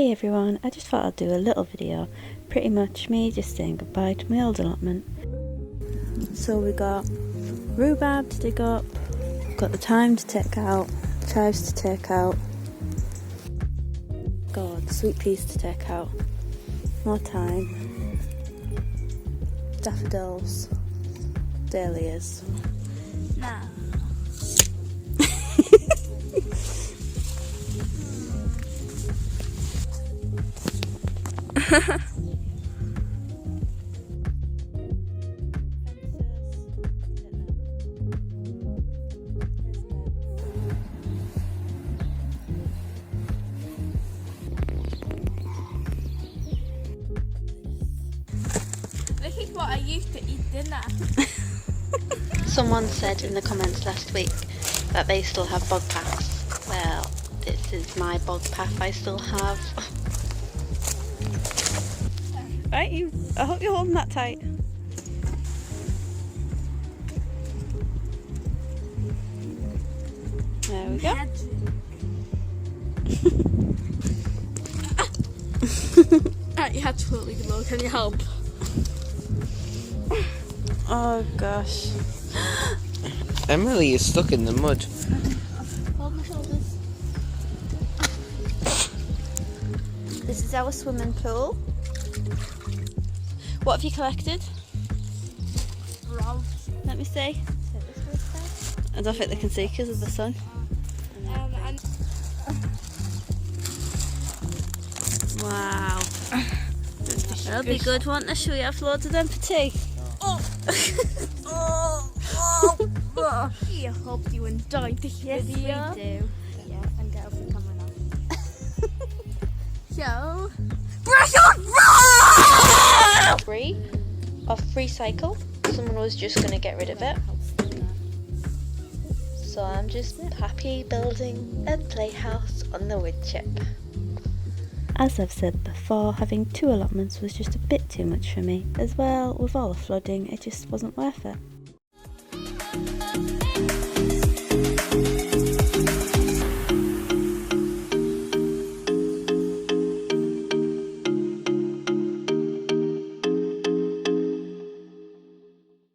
Hey everyone, I just thought I'd do a little video, pretty much me just saying goodbye to my old allotment. So we got rhubarb to dig up, got the thyme to take out, chives to take out, got the sweet peas to take out, more thyme, daffodils, dahlias. Now This is what I used to eat dinner. Someone said in the comments last week that they still have bog paths. Well, this is my bog path I still have. Right, I hope you're holding that tight. There we go. You had to totally below. Can you help? Oh gosh. Emily is stuck in the mud. Hold my shoulders. This is our swimming pool. What have you collected? Frogs. Let me see. I don't think they can see because of the sun. And Wow. That'll be good, won't they? Shall we have loads of them for tea? oh, I hope you enjoyed this video. We do. Yeah, and get off the camera now. So, Free of free cycle. Someone was just going to get rid of it. So I'm just happy building a playhouse on the wood chip. As I've said before, having 2 allotments was just a bit too much for me. As well, with all the flooding, it just wasn't worth it.